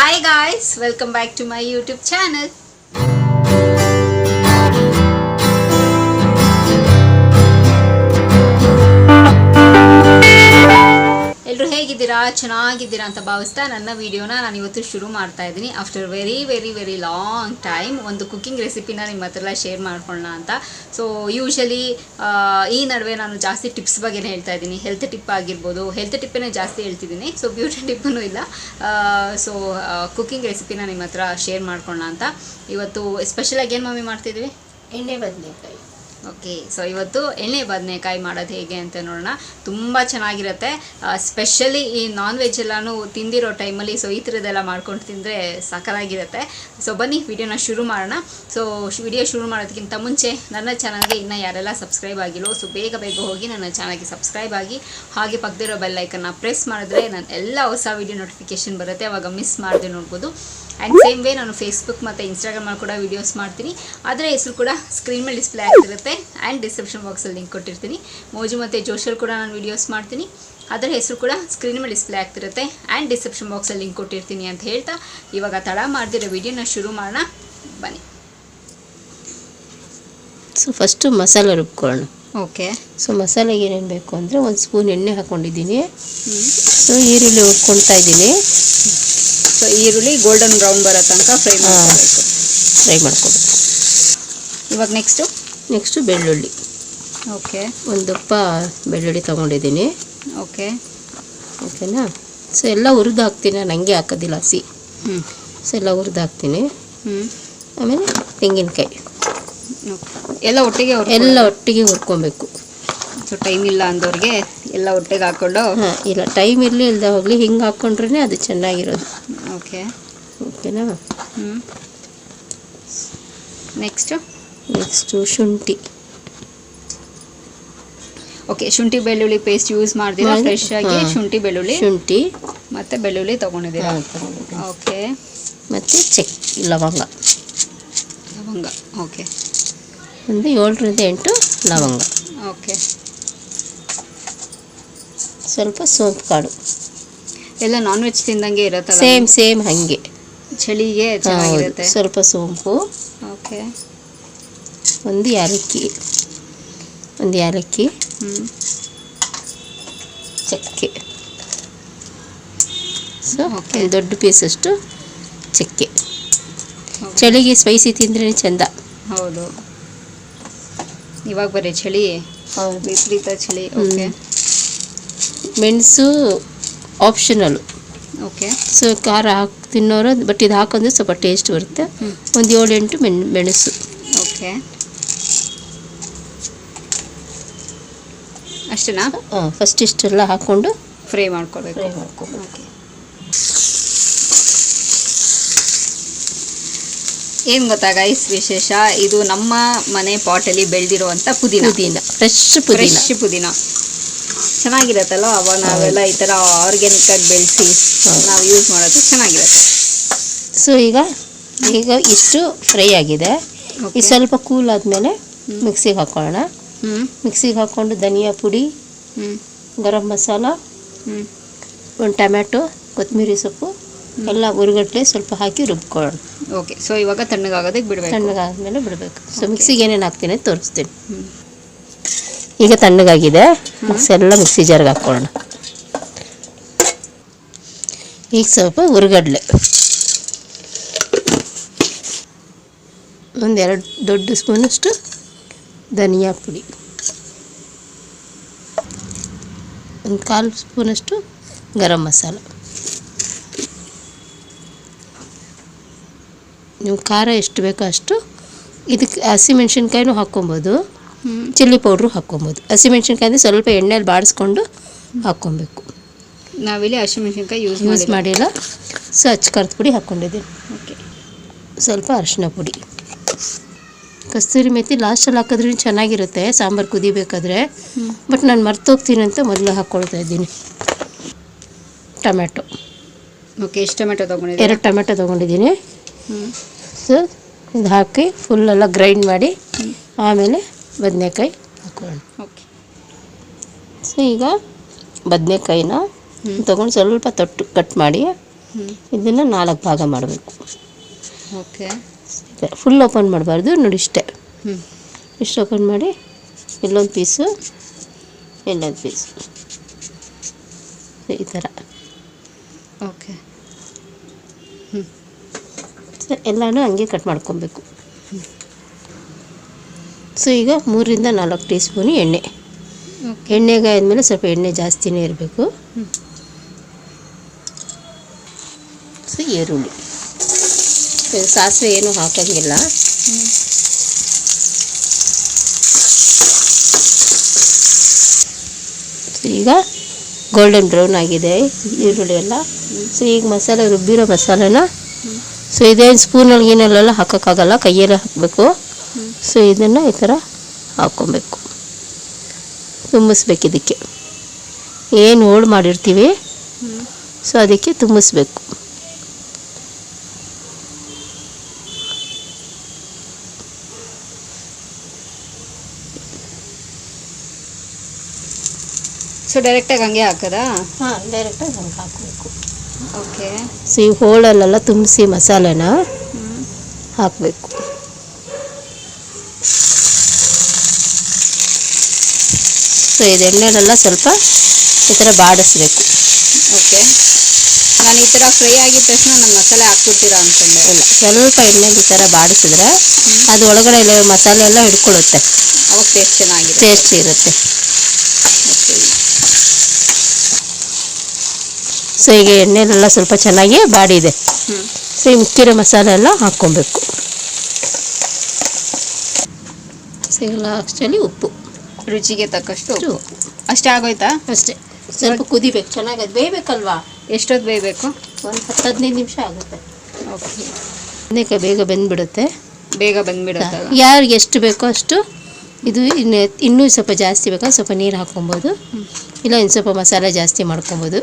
Hi guys, welcome back to my YouTube channel. ಎಲ್ಲರೂ ಹೇಗಿದ್ದೀರಾ? ಚೆನ್ನಾಗಿದ್ದೀರಾ ಅಂತ ಭಾವಿಸ್ತಾ ನನ್ನ ವಿಡಿಯೋನ ನಾನು ಇವತ್ತು ಶುರು ಮಾಡ್ತಾ ಇದ್ದೀನಿ. ಆಫ್ಟರ್ ವೆರಿ ಲಾಂಗ್ ಟೈಮ್ ಒಂದು ಕುಕಿಂಗ್ ರೆಸಿಪಿನ ನಿಮ್ಮ ಹತ್ರ ಶೇರ್ ಮಾಡ್ಕೊಳ್ಳೋಣ ಅಂತ. ಸೊ ಯೂಶಲಿ ಈ ನಡುವೆ ನಾನು ಜಾಸ್ತಿ ಟಿಪ್ಸ್ ಬಗ್ಗೆನೇ ಹೇಳ್ತಾ ಇದ್ದೀನಿ. ಹೆಲ್ತ್ ಟಿಪ್ ಆಗಿರ್ಬೋದು, ಹೆಲ್ತ್ ಟಿಪ್ಪನ್ನೇ ಜಾಸ್ತಿ ಹೇಳ್ತಿದ್ದೀನಿ. ಸೊ ಬ್ಯೂಟಿ ಟಿಪ್ಪೂ ಇಲ್ಲ. ಸೊ ಕುಕಿಂಗ್ ರೆಸಿಪಿನ ನಿಮ್ಮ ಹತ್ರ ಶೇರ್ ಮಾಡ್ಕೊಳ್ಳೋಣ ಅಂತ ಇವತ್ತು ಸ್ಪೆಷಲಾಗಿ ಏನು ಮಮ್ಮಿ ಮಾಡ್ತಿದ್ವಿ? ಎಣ್ಣೆ ಬದನೆಕಾಯಿ. ಓಕೆ, ಸೊ ಇವತ್ತು ಎಣ್ಣೆ ಬದನೆಕಾಯಿ ಮಾಡೋದು ಹೇಗೆ ಅಂತ ನೋಡೋಣ. ತುಂಬ ಚೆನ್ನಾಗಿರುತ್ತೆ. ಸ್ಪೆಷಲಿ ಈ ನಾನ್ ವೆಜ್ ಎಲ್ಲನೂ ತಿಂದಿರೋ ಟೈಮಲ್ಲಿ ಸೊ ಈ ಥರದ್ದೆಲ್ಲ ಮಾಡ್ಕೊಂಡು ತಿಂದರೆ ಸಕಲಾಗಿರುತ್ತೆ. ಸೊ ಬನ್ನಿ ವಿಡಿಯೋನ ಶುರು ಮಾಡೋಣ. ಸೊ ವಿಡಿಯೋ ಶುರು ಮಾಡೋದಕ್ಕಿಂತ ಮುಂಚೆ ನನ್ನ ಚಾನಲ್ಗೆ ಇನ್ನೂ ಯಾರೆಲ್ಲ ಸಬ್ಸ್ಕ್ರೈಬ್ ಆಗಿಲ್ಲೋ ಸೊ ಬೇಗ ಹೋಗಿ ನನ್ನ ಚಾನಲ್ಗೆ ಸಬ್ಸ್ಕ್ರೈಬ್ ಆಗಿ, ಹಾಗೆ ಪಕ್ಕದಿರೋ ಬೆಲ್ ಐಕನ್ನ ಪ್ರೆಸ್ ಮಾಡಿದ್ರೆ ನಾನು ಎಲ್ಲ ಹೊಸ ವಿಡಿಯೋ ನೋಟಿಫಿಕೇಷನ್ ಬರುತ್ತೆ, ಅವಾಗ ಮಿಸ್ ಮಾಡದೆ ನೋಡ್ಬೋದು. ಆ್ಯಂಡ್ ಸೇಮ್ ವೇ ನಾನು ಫೇಸ್ಬುಕ್ ಮತ್ತು ಇನ್ಸ್ಟಾಗ್ರಾಮಲ್ಲಿ ಕೂಡ ವೀಡಿಯೋಸ್ ಮಾಡ್ತೀನಿ. ಅದರ ಹೆಸರು ಕೂಡ ಸ್ಕ್ರೀನ್ ಮೇಲೆ ಡಿಸ್ಪ್ಲೇ ಆಗ್ತಿರುತ್ತೆ. ಆ್ಯಂಡ್ ಡಿಸ್ಕ್ರಿಪ್ಷನ್ ಬಾಕ್ಸಲ್ಲಿ ಲಿಂಕ್ ಕೊಟ್ಟಿರ್ತೀನಿ. ಮೋಜು ಮತ್ತು ಜೋಶಲ್ಲಿ ಕೂಡ ನಾನು ವೀಡಿಯೋಸ್ ಮಾಡ್ತೀನಿ. ಅದರ ಹೆಸರು ಕೂಡ ಸ್ಕ್ರೀನ್ ಮೇಲೆ ಡಿಸ್ಪ್ಲೇ ಆಗ್ತಿರುತ್ತೆ. ಆ್ಯಂಡ್ ಡಿಸ್ಕ್ರಿಪ್ಷನ್ ಬಾಕ್ಸಲ್ಲಿ ಲಿಂಕ್ ಕೊಟ್ಟಿರ್ತೀನಿ ಅಂತ ಹೇಳ್ತಾ ಇವಾಗ ತಡ ಮಾಡ್ದಿರೋ ವಿಡಿಯೋನ ಶುರು ಮಾಡೋಣ ಬನ್ನಿ. ಸೊ ಫಸ್ಟು ಮಸಾಲೆ ರುಬ್ಕೊಳ್ಳೋಣ. ಓಕೆ, ಸೊ ಮಸಾಲೆಗೆ ಏನೇನು ಬೇಕು ಅಂದರೆ 1 ಸ್ಪೂನ್ ಎಣ್ಣೆ ಹಾಕ್ಕೊಂಡಿದ್ದೀನಿ. ಸೊ ಈರುಳ್ಳಿ ಹುರ್ಕೊಳ್ತಾ ಇದ್ದೀನಿ. ಸೊ ಈರುಳ್ಳಿ ಗೋಲ್ಡನ್ ಬ್ರೌನ್ ಬರೋ ತನಕ ಫ್ರೈ ಮಾಡ್ಕೊಬೇಕು. ಇವಾಗ ನೆಕ್ಸ್ಟು ಬೆಳ್ಳುಳ್ಳಿ. ಓಕೆ, 1 ದಪ್ಪ ಬೆಳ್ಳುಳ್ಳಿ ತೊಗೊಂಡಿದ್ದೀನಿ. ಓಕೆನಾ? ಸೊ ಎಲ್ಲ ಹುರಿದು ಹಾಕ್ತೀನಿ, ನಾನು ಹಂಗೆ ಹಾಕೋದಿಲ್ಲ ಹಸಿ. ಸೊ ಎಲ್ಲ ಹುರಿದು ಹಾಕ್ತೀನಿ. ಆಮೇಲೆ ತೆಂಗಿನಕಾಯಿ ಎಲ್ಲ ಒಟ್ಟಿಗೆ ಹುರ್ಕೊಬೇಕು. ಸೊ ಟೈಮ್ ಇಲ್ಲ ಅಂದವ್ರಿಗೆ ಎಲ್ಲ ಒಟ್ಟಿಗೆ ಹಾಕ್ಕೊಂಡು, ಇಲ್ಲ ಟೈಮ್ ಇರಲಿ ಇಲ್ಲದೆ ಹೋಗಲಿ ಹಿಂಗೆ ಹಾಕ್ಕೊಂಡ್ರೆ ಅದು ಚೆನ್ನಾಗಿರೋದು. ಓಕೆನಾ? ನೆಕ್ಸ್ಟು ಶುಂಠಿ. ಓಕೆ, ಶುಂಠಿ ಬೆಳ್ಳುಳ್ಳಿ ಪೇಸ್ಟ್ ಯೂಸ್ ಮಾಡ್ತೀರಾ? ಫ್ರೆಶ್ ಆಗಿ ಶುಂಠಿ ಮತ್ತು ಬೆಳ್ಳುಳ್ಳಿ ತೊಗೊಂಡಿದ್ದೀರಾ? ಓಕೆ, ಮತ್ತು ಲವಂಗ. ಓಕೆ, ಒಂದು 7 ರಿಂದ 8 ಲವಂಗ. ಓಕೆ, ಸ್ವಲ್ಪ ಸೋಂಪು ಕಾಳು. ಎಲ್ಲ ನಾನ್ ವೆಜ್ ತಿಂದಂಗೆ ಇರುತ್ತಲ್ಲ? ಸೇಮ್ ಹಾಗೆ ಚಳಿಗೆ ಚೆನ್ನಾಗಿರುತ್ತೆ. ಸ್ವಲ್ಪ ಸೋಂಪು. ಓಕೆ, ಒಂದು ಯಾಲಕ್ಕಿ, ಚಕ್ಕೆ. ಸೊ ಒಂದು ದೊಡ್ಡ ಪೀಸಷ್ಟು ಚಕ್ಕೆ. ಚಳಿಗೆ ಸ್ಪೈಸಿ ತಿಂದ್ರೆ ಚೆಂದ. ಹೌದು, ಇವಾಗ ಬರೀ ಚಳಿ, ವಿಪರೀತ ಚಳಿ. ಓಕೆ, ಮೆಣಸು ಆಪ್ಷನಲ್. ಓಕೆ, ಸೊ ಖಾರ ತಿನ್ನೋರು, ಬಟ್ ಇದು ಹಾಕೊಂಡ್ರೆ ಸ್ವಲ್ಪ ಟೇಸ್ಟ್ ಬರುತ್ತೆ. ಒಂದು 7-8 ಮೆಣಸು. ಓಕೆ, ಅಷ್ಟೇನಾ? ಫಸ್ಟ್ ಇಷ್ಟೆಲ್ಲ ಹಾಕ್ಕೊಂಡು ಫ್ರೈ ಮಾಡ್ಕೋಬೇಕು. ಓಕೆ, ಏನು ಗೊತ್ತಾ ಗೈಸ್ ವಿಶೇಷ, ಇದು ನಮ್ಮ ಮನೆ ಪಾಟಲ್ಲಿ ಬೆಳೆದಿರುವಂಥ ಪುದೀನ. ಫ್ರೆಶ್ ಪುದೀನ ಚೆನ್ನಾಗಿರತ್ತಲ್ಲ. ಅವಾಗ ನಾವೆಲ್ಲ ಈ ಥರ ಆರ್ಗ್ಯಾನಿಕ್ ಆಗಿ ಬೆಳೆಸಿ ನಾವು ಯೂಸ್ ಮಾಡೋದು ಚೆನ್ನಾಗಿರುತ್ತೆ. ಸೊ ಈಗ ಇಷ್ಟು ಫ್ರೈ ಆಗಿದೆ. ಇದು ಸ್ವಲ್ಪ ಕೂಲ್ ಆದಮೇಲೆ ಮಿಕ್ಸಿಗೆ ಹಾಕೊಳ್ಳೋಣ. ಮಿಕ್ಸಿಗೆ ಹಾಕ್ಕೊಂಡು ಧನಿಯಾ ಪುಡಿ, ಗರಂ ಮಸಾಲ, 1 ಟೊಮ್ಯಾಟೊ, ಕೊತ್ತಂಬರಿ ಸೊಪ್ಪು ಎಲ್ಲ ಹುರಿಗಡ್ಲೆ ಸ್ವಲ್ಪ ಹಾಕಿ ರುಬ್ಕೊಳ್ಳೋಣ. ಓಕೆ, ಸೊ ಇವಾಗ ತಣ್ಣಗಾಗೋದಕ್ಕೆ ಬಿಡಬೇಕು. ತಣ್ಣಗಾದ್ಮೇಲೆ ಬಿಡಬೇಕು. ಸೊ ಮಿಕ್ಸಿಗೆ ಏನೇನು ಹಾಕ್ತೀನಿ ತೋರಿಸ್ತೀನಿ. ಈಗ ತಣ್ಣಗಾಗಿದೆ. ಎಲ್ಲ ಮಿಕ್ಸಿ ಜಾರ್ಗೆ ಹಾಕ್ಕೊಳ್ಳೋಣ. ಈಗ ಸ್ವಲ್ಪ ಹುರಿಗಡ್ಲೆ, 1-2 ದೊಡ್ಡ ಸ್ಪೂನಷ್ಟು ಧನಿಯಾ ಪುಡಿ, 1/4 ಸ್ಪೂನಷ್ಟು ಗರಂ ಮಸಾಲ. ನೀವು ಖಾರ ಎಷ್ಟು ಬೇಕೋ ಅಷ್ಟು. ಇದಕ್ಕೆ ಹಸಿಮೆಣ್ಸಿನ್ಕಾಯಿನೂ ಹಾಕ್ಕೊಬೋದು, ಚಿಲ್ಲಿ ಪೌಡ್ರು ಹಾಕ್ಕೊಬೋದು. ಹಸಿಮೆಣ್ಸಿನ್ಕಾಯಿ ಅಂದರೆ ಸ್ವಲ್ಪ ಎಣ್ಣೆಯಲ್ಲಿ ಬಾಡಿಸ್ಕೊಂಡು ಹಾಕ್ಕೊಬೇಕು. ನಾವಿಲ್ಲಿ ಹಸಿಮೆಣ್ಸಿನ್ಕಾಯಿ ಯೂಸ್ ಮಾಡಿಲ್ಲ. ಸೊ ಖಾರದ ಪುಡಿ ಹಾಕ್ಕೊಂಡಿದ್ದೀನಿ. ಓಕೆ, ಸ್ವಲ್ಪ ಅರಿಶಿನ ಪುಡಿ, ಕಸ್ತೂರಿ ಮೆಥಿ ಲಾಸ್ಟಲ್ಲಿ ಹಾಕಿದ್ರೂ ಚೆನ್ನಾಗಿರುತ್ತೆ ಸಾಂಬಾರು ಕುದಿಬೇಕಾದ್ರೆ. ಬಟ್ ನಾನು ಮರ್ತೋಗ್ತೀನಿ ಅಂತ ಮೊದಲು ಹಾಕ್ಕೊಳ್ತಾ ಇದ್ದೀನಿ. ಟೊಮ್ಯಾಟೊ. ಓಕೆ, ಎಷ್ಟು ಟೊಮೆಟೊ ತೊಗೊಂಡಿದ್ದೀನಿ? 2 ಟೊಮೆಟೊ ತೊಗೊಂಡಿದ್ದೀನಿ. ಸೊ ಇದು ಹಾಕಿ ಫುಲ್ಲೆಲ್ಲ ಗ್ರೈಂಡ್ ಮಾಡಿ ಆಮೇಲೆ ಬದನೆಕಾಯಿ ಹಾಕೊಳ್ಳೋಣ. ಓಕೆ, ಸೊ ಈಗ ಬದನೆಕಾಯಿನ ತೊಗೊಂಡು ಸ್ವಲ್ಪ ಕಟ್ ಮಾಡಿ ಇದನ್ನು 4 ಭಾಗ ಮಾಡಬೇಕು. ಓಕೆ, ಫುಲ್ ಓಪನ್ ಮಾಡಬಾರ್ದು ನೋಡಿ, ಇಷ್ಟೇ. ಹ್ಞೂ, ಇಷ್ಟು ಓಪನ್ ಮಾಡಿ ಇಲ್ಲೊಂದು ಪೀಸು, ಇಲ್ಲೊಂದು ಪೀಸು, ಈ ಥರ. ಓಕೆ, ಎಲ್ಲನೂ ಹಂಗೆ ಕಟ್ ಮಾಡ್ಕೊಬೇಕು. ಸೊ ಈಗ 3 ರಿಂದ 4 ಟೀ ಸ್ಪೂನು ಎಣ್ಣೆ. ಎಣ್ಣೆಗೆ ಆದಮೇಲೆ ಸ್ವಲ್ಪ ಎಣ್ಣೆ ಜಾಸ್ತಿನೇ ಇರಬೇಕು. ಸೊ ಈರುಳ್ಳಿ, ಸಾಸಿವೆ ಏನು ಹಾಕೋಂಗಿಲ್ಲ. ಸೊ ಈಗ ಗೋಲ್ಡನ್ ಬ್ರೌನ್ ಆಗಿದೆ ಈರುಳ್ಳಿ ಎಲ್ಲ. ಸೊ ಈಗ ಮಸಾಲೆ, ರುಬ್ಬಿರೋ ಮಸಾಲೆನ, ಸೊ ಇದೇನು ಸ್ಪೂನಲ್ಲಿ ಏನೆಲ್ಲ ಹಾಕೋಕ್ಕಾಗಲ್ಲ, ಕೈಯಲ್ಲೇ ಹಾಕಬೇಕು. ಸೊ ಇದನ್ನು ಈ ಥರ ಹಾಕ್ಕೊಬೇಕು, ತುಂಬಿಸ್ಬೇಕು. ಇದಕ್ಕೆ ಏನು ಹೋಳು ಮಾಡಿರ್ತೀವಿ, ಸೊ ಅದಕ್ಕೆ ತುಂಬಿಸ್ಬೇಕು. ಸೊ ಡೈರೆಕ್ಟಾಗಿ ಹಂಗೆ ಹಾಕೋದಾ? ಹಾಂ, ಡೈರೆಕ್ಟಾಗಿ ಹಂಗೆ ಹಾಕಬೇಕು. ಓಕೆ, ಸೊ ಈ ಹೋಳಲ್ಲೆಲ್ಲ ತುಂಬಿಸಿ ಮಸಾಲೆನ ಹಾಕಬೇಕು. ಸೊ ಇದು ಎಣ್ಣೆಲೆಲ್ಲ ಸ್ವಲ್ಪ ಈ ಥರ ಬಾಡಿಸ್ಬೇಕು. ಓಕೆ, ನಾನು ಈ ಥರ ಫ್ರೈ ಆಗಿದ ತಕ್ಷಣ ನಾನು ಮಸಾಲೆ ಹಾಕ್ಬಿಡ್ತೀರಾ ಅಂದ್ಕೊಂಡೆ. ಇಲ್ಲ, ಸ್ವಲ್ಪ ಎಣ್ಣೆಲಿ ಈ ಥರ ಬಾಡಿಸಿದ್ರೆ ಅದು ಒಳಗಡೆ ಮಸಾಲೆ ಎಲ್ಲ ಹಿಡ್ಕೊಳ್ಳುತ್ತೆ, ಅವಾಗ ಟೇಸ್ಟ್ ಚೆನ್ನಾಗಿದೆ, ಟೇಸ್ಟ್ ಇರುತ್ತೆ. ಓಕೆ, ಸೊ ಈಗ ಎಣ್ಣೆಲೆಲ್ಲ ಸ್ವಲ್ಪ ಚೆನ್ನಾಗಿ ಬಾಡಿದೆ. ಸೊ ಈ ಮಿಕ್ಕಿರೋ ಮಸಾಲೆ ಎಲ್ಲ ಹಾಕ್ಕೊಬೇಕು. ಸೊ ಎಲ್ಲ ಆಕ್ಚುಲಿ ಉಪ್ಪು, ರುಚಿಗೆ ತಕ್ಕಷ್ಟು ಉಪ್ಪು ಅಷ್ಟೇ ಆಗೋಯ್ತಾ? ಅಷ್ಟೇ. ಸ್ವಲ್ಪ ಕುದಿಬೇಕು, ಚೆನ್ನಾಗಿ ಅದು ಬೇಯಬೇಕಲ್ವಾ. ಎಷ್ಟೊತ್ತು ಬೇಯಬೇಕು? ಒಂದು 10-15 ನಿಮಿಷ ಆಗುತ್ತೆ. ಓಕೆ, ಬದನೆಕಾಯಿ ಬೇಗ ಬೆಂದ್ಬಿಡುತ್ತೆ. ಬೇಗ ಬಂದುಬಿಡುತ್ತೆ. ಯಾರಿಗೆ ಎಷ್ಟು ಬೇಕೋ ಅಷ್ಟು. ಇದು ಇನ್ನೂ ಸ್ವಲ್ಪ ಜಾಸ್ತಿ ಬೇಕಾ ಸ್ವಲ್ಪ ನೀರು ಹಾಕ್ಕೊಬೋದು, ಇಲ್ಲ ಇನ್ನು ಸ್ವಲ್ಪ ಮಸಾಲೆ ಜಾಸ್ತಿ ಮಾಡ್ಕೊಬೋದು.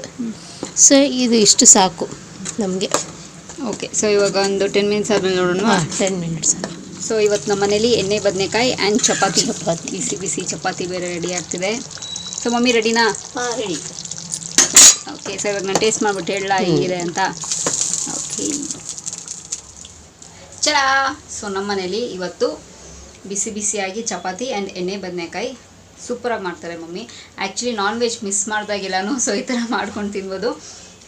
ಸೊ ಇದು ಇಷ್ಟು ಸಾಕು ನಮಗೆ. ಓಕೆ, ಸೊ ಇವಾಗ ಒಂದು 10 ಮಿನಿಟ್ಸ್ ಆದಮೇಲೆ ನೋಡೋಣ. 10 ಮಿನಿಟ್ಸ್. ಸೊ ಇವತ್ತು ನಮ್ಮ ಮನೇಲಿ ಎಣ್ಣೆ ಬದನೆಕಾಯಿ ಆ್ಯಂಡ್ ಚಪಾತಿ, ಬಿಸಿ ಬಿಸಿ ಚಪಾತಿ ಬೇರೆ ರೆಡಿ ಆಗ್ತಿದೆ. ಸೊ ಮಮ್ಮಿ ರೆಡಿನಾ? ಹಾಂ, ರೆಡಿ. ಓಕೆ, ಸೊ ಇವಾಗ ನಾನು ಟೇಸ್ಟ್ ಮಾಡಿಬಿಟ್ಟು ಹೇಳಲ್ಲ ಹೇಗಿದೆ ಅಂತ. ಓಕೆ, ಚಲಾ. ಸೊ ನಮ್ಮ ಮನೇಲಿ ಇವತ್ತು ಬಿಸಿ ಬಿಸಿಯಾಗಿ ಚಪಾತಿ ಆ್ಯಂಡ್ ಎಣ್ಣೆ ಬದನೆಕಾಯಿ ಸೂಪರಾಗಿ ಮಾಡ್ತಾರೆ mummy. Actually non veg miss ಮಾಡ್ದಾಗೆಲ್ಲನೂ ಸೊ ಈ ಥರ ಮಾಡ್ಕೊಂಡು ತಿನ್ಬೋದು.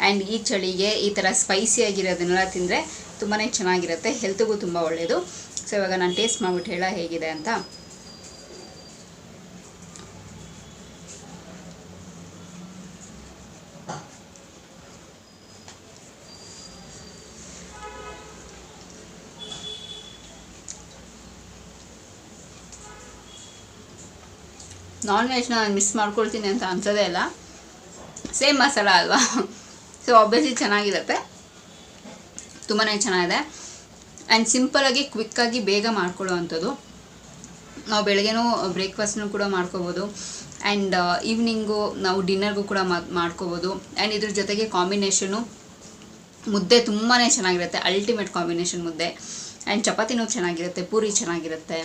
ಆ್ಯಂಡ್ ಈ ಚಳಿಗೆ ಈ ಥರ ಸ್ಪೈಸಿಯಾಗಿರೋದನ್ನೆಲ್ಲ ತಿಂದರೆ ತುಂಬಾ ಚೆನ್ನಾಗಿರುತ್ತೆ, ಹೆಲ್ತ್ಗೂ ತುಂಬ ಒಳ್ಳೆಯದು. ಸೊ ಇವಾಗ ನಾನು ಟೇಸ್ಟ್ ಮಾಡಿಬಿಟ್ಟು ಹೇಳ ಹೇಗಿದೆ ಅಂತ. ನಾನ್ ವೆಜ್ನ ನಾನು ಮಿಸ್ ಮಾಡ್ಕೊಳ್ತೀನಿ ಅಂತ ಅನ್ಸೋದೇ ಇಲ್ಲ, ಸೇಮ್ ಮಸಾಲ ಅಲ್ವಾ. ಸೊ ಆಬ್ವಿಯಸ್ಲಿ ಚೆನ್ನಾಗಿರುತ್ತೆ, ತುಂಬಾ ಚೆನ್ನಾಗಿದೆ. ಆ್ಯಂಡ್ ಸಿಂಪಲಾಗಿ ಕ್ವಿಕ್ಕಾಗಿ ಬೇಗ ಮಾಡ್ಕೊಳ್ಳೋ ಅಂಥದ್ದು. ನಾವು ಬೆಳಗ್ಗೆನೂ ಬ್ರೇಕ್ಫಾಸ್ಟ್ನೂ ಕೂಡ ಮಾಡ್ಕೋಬೋದು, ಆ್ಯಂಡ್ ಈವ್ನಿಂಗು ನಾವು ಡಿನ್ನರ್ಗೂ ಕೂಡ ಮಾಡ್ಕೋಬೋದು. ಆ್ಯಂಡ್ ಇದ್ರ ಜೊತೆಗೆ ಕಾಂಬಿನೇಷನು ಮುದ್ದೆ ತುಂಬಾ ಚೆನ್ನಾಗಿರುತ್ತೆ, ಅಲ್ಟಿಮೇಟ್ ಕಾಂಬಿನೇಷನ್ ಮುದ್ದೆ. ಆ್ಯಂಡ್ ಚಪಾತಿನೂ ಚೆನ್ನಾಗಿರುತ್ತೆ, ಪೂರಿ ಚೆನ್ನಾಗಿರುತ್ತೆ,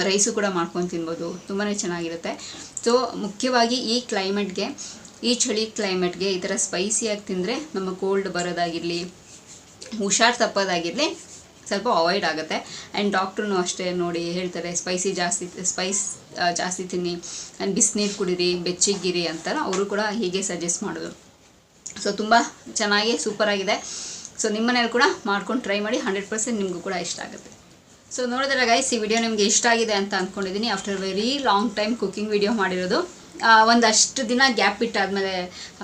ರೈಸು ಕೂಡ ಮಾಡ್ಕೊಂಡು ತಿನ್ಬೋದು, ತುಂಬಾ ಚೆನ್ನಾಗಿರುತ್ತೆ. ಸೊ ಮುಖ್ಯವಾಗಿ ಈ ಕ್ಲೈಮೇಟ್ಗೆ, ಈ ಚಳಿ ಕ್ಲೈಮೇಟ್ಗೆ ಈ ಥರ ಸ್ಪೈಸಿಯಾಗಿ ತಿಂದರೆ ನಮ್ಮ ಕೋಲ್ಡ್ ಬರೋದಾಗಿರಲಿ, ಹುಷಾರು ತಪ್ಪೋದಾಗಿರಲಿ ಸ್ವಲ್ಪ ಅವಾಯ್ಡ್ ಆಗುತ್ತೆ. ಆ್ಯಂಡ್ ಡಾಕ್ಟ್ರೂ ಅಷ್ಟೇ ನೋಡಿ ಹೇಳ್ತಾರೆ, ಸ್ಪೈಸ್ ಜಾಸ್ತಿ ತಿನ್ನಿ ಆ್ಯಂಡ್ ಬಿಸಿನೀರು ಕುಡೀರಿ, ಬೆಚ್ಚಗಿರಿ ಅಂತಾರೆ, ಅವರು ಕೂಡ ಹೀಗೆ ಸಜೆಸ್ಟ್ ಮಾಡೋದು. ಸೊ ತುಂಬ ಚೆನ್ನಾಗಿ ಸೂಪರಾಗಿದೆ. ಸೊ ನಿಮ್ಮ ಮನೇಲಿ ಕೂಡ ಮಾಡ್ಕೊಂಡು ಟ್ರೈ ಮಾಡಿ, 100% ನಿಮಗೂ ಕೂಡ ಇಷ್ಟ ಆಗುತ್ತೆ. ಸೊ ನೋಡಿದ್ರೆ ಗೈಸ್, ಈ ವಿಡಿಯೋ ನಿಮಗೆ ಇಷ್ಟ ಆಗಿದೆ ಅಂತ ಅಂದ್ಕೊಂಡಿದ್ದೀನಿ. After very long time cooking video ಮಾಡಿರೋದು. ಒಂದಷ್ಟು ದಿನ ಗ್ಯಾಪ್ ಬಿಟ್ಟಾದಮೇಲೆ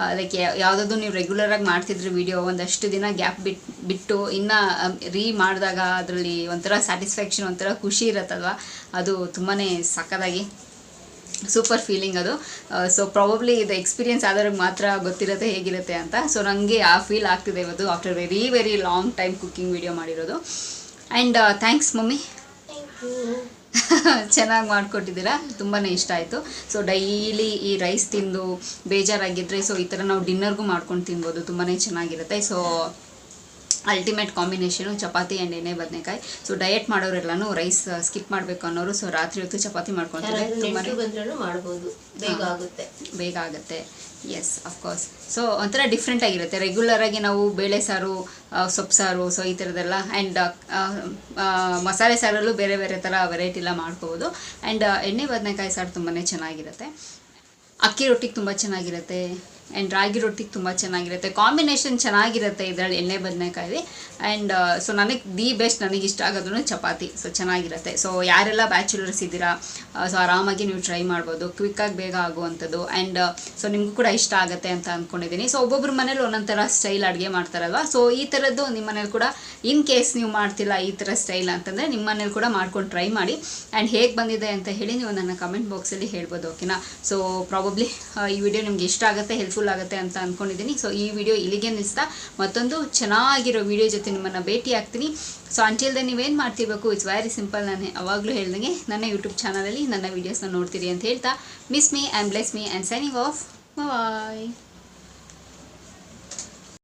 ಅದಕ್ಕೆ ಯಾವುದಾದ್ರು ನೀವು ರೆಗ್ಯುಲರಾಗಿ ಮಾಡ್ತಿದ್ರೆ ವಿಡಿಯೋ, ಒಂದಷ್ಟು ದಿನ ಗ್ಯಾಪ್ ಬಿಟ್ಟು ಇನ್ನು ಮಾಡಿದಾಗ ಅದರಲ್ಲಿ ಒಂಥರ ಸ್ಯಾಟಿಸ್ಫ್ಯಾಕ್ಷನ್, ಒಂಥರ ಖುಷಿ ಇರುತ್ತಲ್ವ, ಅದು ತುಂಬಾ ಸಕ್ಕತ್ತಾಗಿ ಸೂಪರ್ ಫೀಲಿಂಗ್ ಅದು. ಸೊ ಪ್ರಾಬಬ್ಲಿ ಇದು ಎಕ್ಸ್ಪೀರಿಯನ್ಸ್ ಆದವ್ರಿಗೆ ಮಾತ್ರ ಗೊತ್ತಿರುತ್ತೆ ಹೇಗಿರುತ್ತೆ ಅಂತ. ಸೊ ನನಗೆ ಆ ಫೀಲ್ ಆಗ್ತಿದೆ ಇವತ್ತು, after very very long time cooking video ಮಾಡಿರೋದು. ಆ್ಯಂಡ್ ಥ್ಯಾಂಕ್ಸ್ ಮಮ್ಮಿ, ಚೆನ್ನಾಗಿ ಮಾಡಿಕೊಟ್ಟಿದ್ದೀರಾ, ತುಂಬಾ ಇಷ್ಟ ಆಯಿತು. ಸೊ ಡೈಲಿ ಈ ರೈಸ್ ತಿಂದು ಬೇಜಾರಾಗಿದ್ದರೆ ಸೊ ಈ ಥರ ನಾವು ಡಿನ್ನರ್ಗೂ ಮಾಡ್ಕೊಂಡು ತಿನ್ಬೋದು, ತುಂಬಾ ಚೆನ್ನಾಗಿರುತ್ತೆ. So ultimate combination chapati and ಎಣ್ಣೆ ಬದನೆಕಾಯಿ. ಸೊ ಡಯಟ್ ಮಾಡೋರೆಲ್ಲನೂ ರೈಸ್ ಸ್ಕಿಪ್ ಮಾಡಬೇಕು ಅನ್ನೋರು ಸೊ ರಾತ್ರಿ ಹೊತ್ತು ಚಪಾತಿ ಮಾಡ್ಕೊತಾರೆ. ತುಂಬಾ ಮಾಡ್ಬೋದು, ಬೇಗ ಆಗುತ್ತೆ. Yes of course. ಸೊ ಒಂಥರ ಡಿಫ್ರೆಂಟ್ ಆಗಿರುತ್ತೆ. ರೆಗ್ಯುಲರಾಗಿ ನಾವು ಬೇಳೆ ಸಾರು, ಸೊಪ್ಪು ಸಾರು, ಸೊ ಈ ಥರದ್ದೆಲ್ಲ ಆ್ಯಂಡ್ ಮಸಾಲೆ ಸಾರಲ್ಲೂ ಬೇರೆ ಬೇರೆ ಥರ ವೆರೈಟಿ ಎಲ್ಲ ಮಾಡ್ಕೋಬೋದು. ಆ್ಯಂಡ್ ಎಣ್ಣೆ ಬದನೆಕಾಯಿ ಸಾರು ತುಂಬಾ ಚೆನ್ನಾಗಿರುತ್ತೆ. ಅಕ್ಕಿ ರೊಟ್ಟಿಗೆ ತುಂಬ ಚೆನ್ನಾಗಿರುತ್ತೆ ಆ್ಯಂಡ್ ರಾಗಿ ರೊಟ್ಟಿಗೆ ತುಂಬ ಚೆನ್ನಾಗಿರುತ್ತೆ. ಕಾಂಬಿನೇಷನ್ ಚೆನ್ನಾಗಿರುತ್ತೆ ಇದರಲ್ಲಿ ಎಣ್ಣೆ ಬದನೆಕಾಯಿ. ಆ್ಯಂಡ್ ಸೊ ನನಗೆ ಬೆಸ್ಟ್ ನನಗೆ ಇಷ್ಟ ಆಗೋದು ಚಪಾತಿ. ಸೊ ಚೆನ್ನಾಗಿರುತ್ತೆ. ಸೊ ಯಾರೆಲ್ಲ ಬ್ಯಾಚುಲರ್ಸ್ ಇದ್ದೀರಾ ಸೊ ಆರಾಮಾಗಿ ನೀವು ಟ್ರೈ ಮಾಡ್ಬೋದು, ಕ್ವಿಕ್ಕಾಗಿ ಬೇಗ ಆಗುವಂಥದ್ದು. ಆ್ಯಂಡ್ ಸೊ ನಿಮಗೂ ಕೂಡ ಇಷ್ಟ ಆಗುತ್ತೆ ಅಂತ ಅಂದ್ಕೊಂಡಿದ್ದೀನಿ. ಸೊ ಒಬ್ಬೊಬ್ಬರ ಮನೇಲಿ ಒಂದೊಂದು ಥರ ಸ್ಟೈಲ್ ಅಡುಗೆ ಮಾಡ್ತಾರಲ್ವ. ಸೊ ಈ ಥರದ್ದು ನಿಮ್ಮ ಮನೇಲಿ ಕೂಡ ಇನ್ ಕೇಸ್ ನೀವು ಮಾಡ್ತಿಲ್ಲ ಈ ಥರ ಸ್ಟೈಲ್ ಅಂತಂದರೆ ನಿಮ್ಮ ಮನೇಲಿ ಕೂಡ ಮಾಡ್ಕೊಂಡು ಟ್ರೈ ಮಾಡಿ. ಆ್ಯಂಡ್ ಹೇಗೆ ಬಂದಿದೆ ಅಂತ ಹೇಳಿ ನೀವು ನನ್ನ ಕಮೆಂಟ್ ಬಾಕ್ಸಲ್ಲಿ ಹೇಳ್ಬೋದು, ಓಕೆನಾ. ಸೊ ಪ್ರಾಬಬ್ಲಿ ಈ ವಿಡಿಯೋ ನಿಮ್ಗೆ ಇಷ್ಟ ಆಗುತ್ತೆ, ಹೆಲ್ಪ್ಫುಲ್ ಆಗುತ್ತೆ ಅಂತ ಅಂದ್ಕೊಂಡಿದ್ದೀನಿ. ಸೊ ಈ ವಿಡಿಯೋ ಇಲ್ಲಿಗೆ ನಿಲ್ಲಿಸ್ತಾ ಮತ್ತೊಂದು ಚೆನ್ನಾಗಿರೋ ವಿಡಿಯೋ ಜೊತೆ ನಿಮ್ಮನ್ನು ಭೇಟಿ ಆಗ್ತೀನಿ. ಸೊ ಅಂಟಿಲ್ ದೆನ್ ನೀವೇನು ಮಾಡ್ತಿರ್ಬೇಕು, ಇಟ್ಸ್ ವೆರಿ ಸಿಂಪಲ್. ನಾನು ಅವಾಗಲೂ ಹೇಳ್ದಂಗೆ ನನ್ನ ಯೂಟ್ಯೂಬ್ ಚಾನಲಲ್ಲಿ ನನ್ನ ವೀಡಿಯೋಸ್ನ ನೋಡ್ತೀರಿ ಅಂತ ಹೇಳ್ತಾ miss me and bless me and signing off. Bye.